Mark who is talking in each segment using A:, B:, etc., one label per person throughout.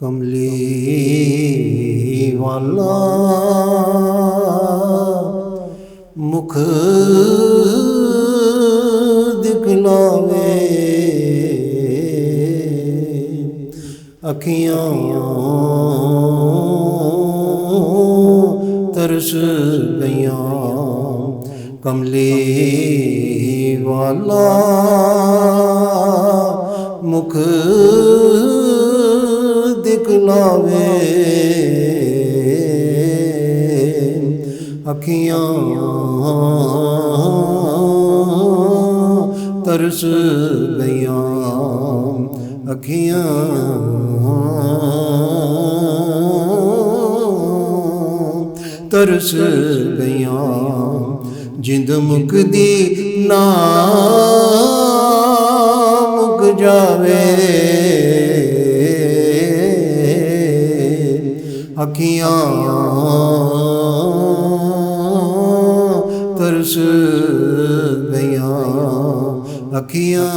A: ਕਮਲੀ ਵਾਲਾ ਮੁਖ ਦਿਖਲਾਵੇ, ਅੱਖੀਆਂ ਤਰਸ ਗਈਆਂ। ਕਮਲੀ ਵਾਲਾ ਮੁਖ ਦਿਖਲਾਵੇ, ਅੱਖੀਆਂ ਤਰਸ ਗਈਆਂ, ਅੱਖੀਆਂ ਤਰਸ ਗਈਆਂ। ਜਿੰਦ ਮੁਕਦੀ ਨਾ ਮੁਕ ਜਾਵੇ, ਅੱਖੀਆਂ ਤਰਸ ਗਈਆਂ, ਅੱਖੀਆਂ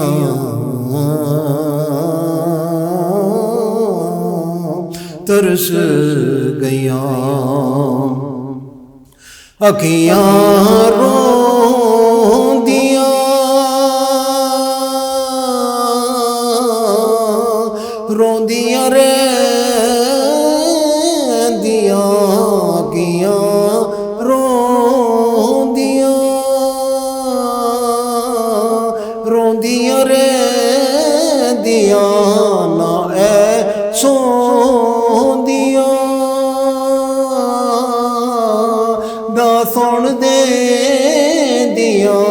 A: ਤਰਸ ਗਈਆਂ। ਅੱਖੀਆਂ ਰੋਂਦੀਆਂ ਰੋਂਦੀਆਂ ਰਹਿੰਦੀਆਂ, ਅੱਖੀਆਂ ਰੋਂਦੀਆਂ ਰੋਂਦੀਆਂ ਰਹਿੰਦੀਆਂ, ਨਾ ਐ ਸੌਂਦੀਆਂ ਨਾ ਸੁਣਦੇ ਦੀਆਂ,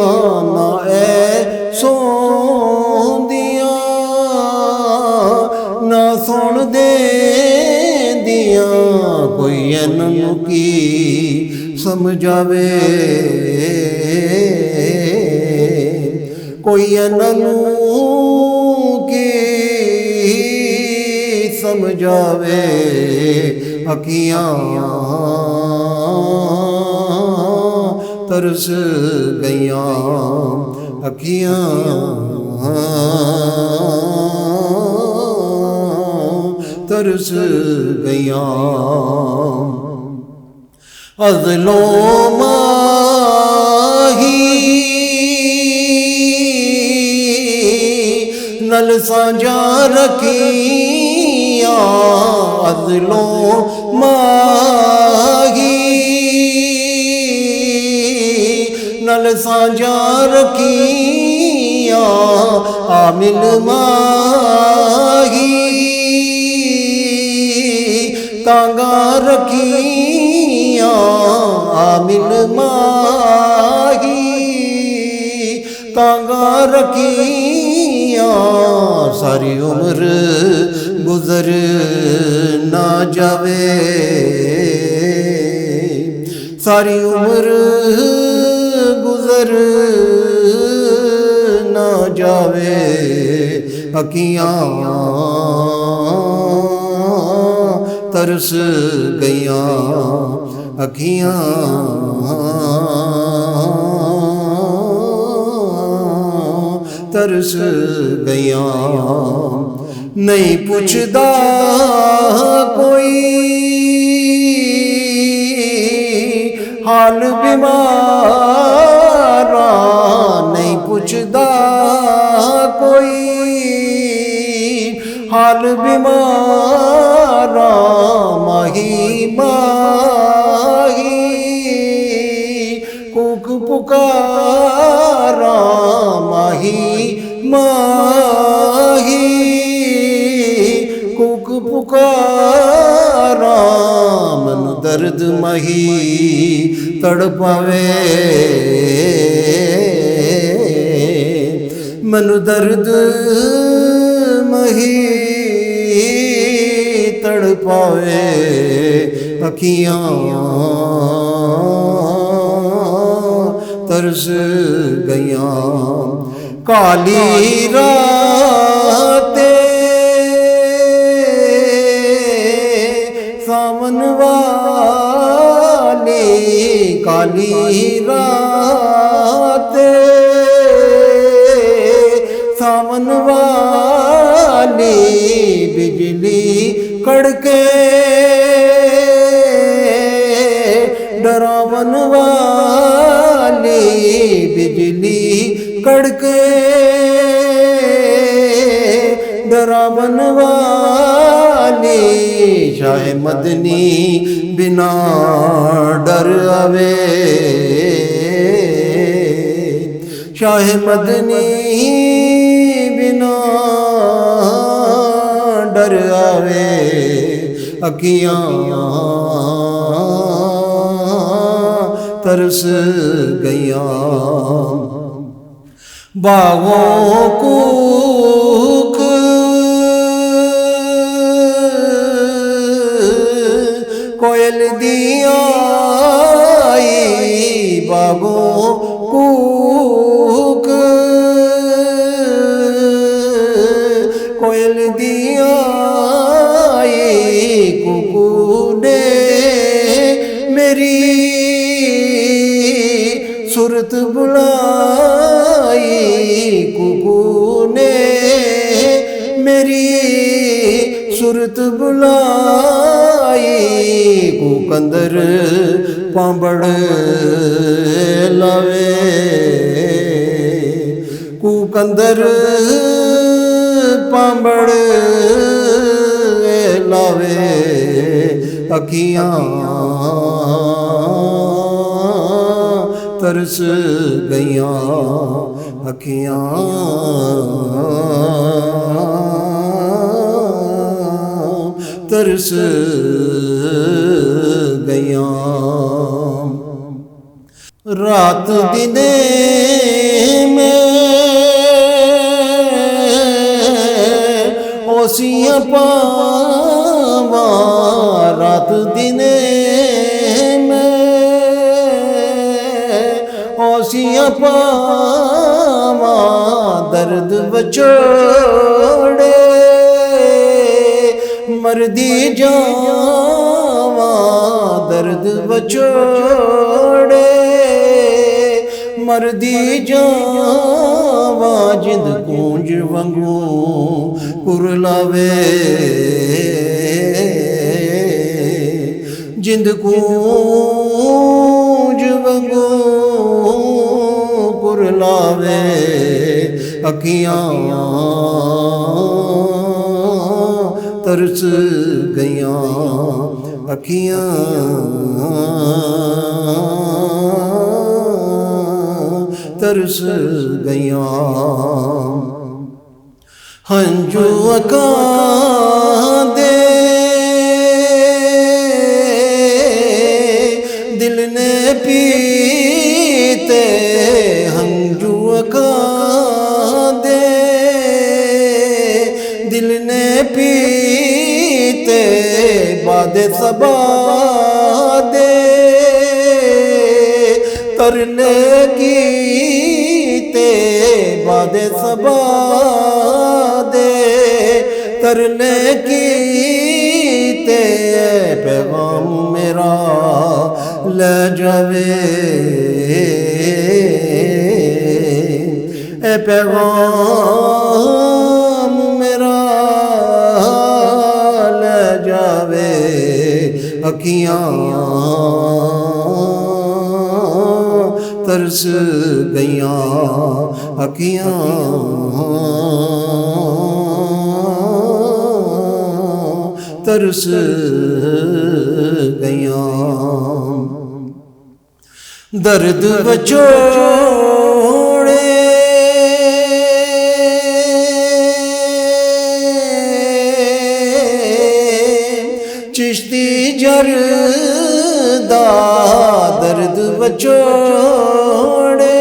A: ਨਾ ਐ ਸੌਂਦੀਆਂ ਨਾ ਸੁਣਦੇ ਦੀਆਂ। ਕੋਈ ਇਹਨਾਂ ਨੂੰ ਕੀ ਸਮਝਾਵੇ, ਕੋਈ ਇਹਨਾਂ ਨੂੰ ਕੀ ਸਮਝਾਵੇ। ਅੱਖੀਆਂ ਤਰਸ ਗਈਆਂ, ਅੱਖੀਆਂ ਤਰਸ ਗਈਆਂ। ਅਜ਼ਲੋ ਮਾਹੀ ਨਲ ਸਾਂਝਾ ਰੱਖੀਆਂ, ਅਜ਼ਲੋ ਮਾਹੀ ਨਲ ਸਾਂਝਾ ਰੱਖੀਆਂ, ਆਮਿਲ ਮਾਹੀ ਤਾਂਗਾ ਰੱਖੀਆਂ, ਆਮਿਲ ਮਾਹੀ ਤਾਂਗਾ ਰੱਖੀਆਂ। ਸਾਰੀ ਉਮਰ ਗੁਜ਼ਰ ਨਾ ਜਾਵੇ, ਸਾਰੀ ਉਮਰ ਗੁਜ਼ਰ ਨਾ ਜਾਵੇ, ਅੱਖੀਆਂ ਤਰਸ ਗਈਆਂ, ਅੱਖੀਆਂ ਤਰਸ ਗਈਆਂ। ਨਹੀਂ ਪੁੱਛਦਾ ਕੋਈ ਹਾਲ ਬਿਮਾਰਾ, ਨਹੀਂ ਪੁੱਛਦਾ ਕੋਈ ਹਾਲ ਬਿਮਾਰਾ। ਮਾਹੀ ਮਾਹੀ ਕੂਕ ਪੁਕਾਰਾ, ਮਾਹੀ ਮਾਹੀ ਕੂਕ ਪੁਕਾਰਾ। ਮਨ ਦਰਦ ਮਹੀ ਤੜਪਾਵੇ, ਮਨ ਦਰਦ ਮਹੀ ਤੜਪਾਵੇ, ਅੱਖੀਆਂ ਤਰਸ ਗਈਆਂ। ਕਾਲੀ ਰਾਤੇ ਸਾਵਨ ਵਾਲੀ, ਕਾਲੀ ਰਾਤੇ ਸਾਵਨ ਵਾਲੀ, ਬਿਜਲੀ कड़के डरावन वाली बिजली कड़के डरावन वाली शाह मदनी बिना डर आवे शाह मदनी बिना डर आवे अखियां तरस गईयां बागों कूक कोयल दिया बागों कूक कोयल दिया कुकू ने मेरी सूरत बुलाई कुकू ने मेरी सूरत बुलाई कुकंदर पांबड़ लावे कुकंदर पांबड़ लावे अखियां तरस गईयां अखियां तरस गईयां रात दिने में ओसियां पावा रात दिने में ओसियां पावा दर्द बछोड़े मर्दी जावा दर्द बछोड़े मर्दी जावा जिंद कूंज वंगू कुरलावे जिंद कूंज वंगू कुरलावे अखियां तरस गईयां अखियां तरस गईयां हंजू अकां दे दिल ने पीते हंजू अकां दे दिल ने पीते बादे सबा दे तरले कीते बादे सबा दे तरले कीते पैगाम मेरा ले जावे ए पैगाम मेरा ले जावे अखियां तरस गईयां अखियां तरस गईयां दर्द बछोड़े चिश्ती जरदा दर्द बछोड़े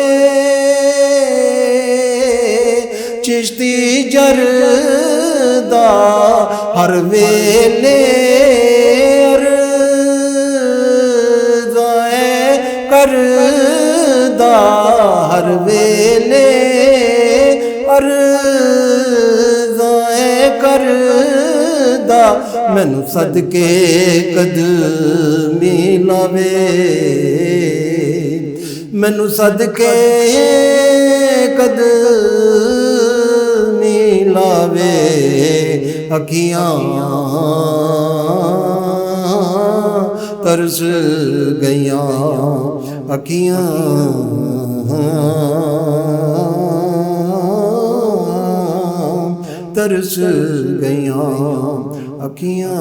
A: चिश्ती जरदा हर वेले अर्ज़ाए करदा हर वेले अर्ज़ाए करदा मैनू सदके कदमी लावे मैनू सदके कदमी लावे अखियां तरस गईयां अखियां तरस गईयां अखियां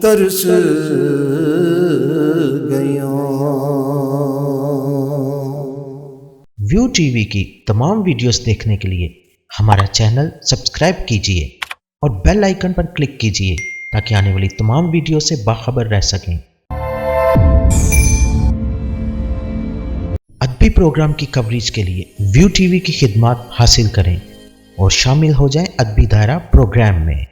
A: तरस गईयां।
B: व्यू टीवी की तमाम वीडियोस देखने के लिए हमारा चैनल सब्सक्राइब कीजिए और बेल आइकन पर क्लिक कीजिए ताकि आने वाली तमाम वीडियो से बाखबर रह सकें। अदबी प्रोग्राम की कवरेज के लिए व्यू टीवी की खिदमात हासिल करें और शामिल हो जाएं अदबी दायरा प्रोग्राम में।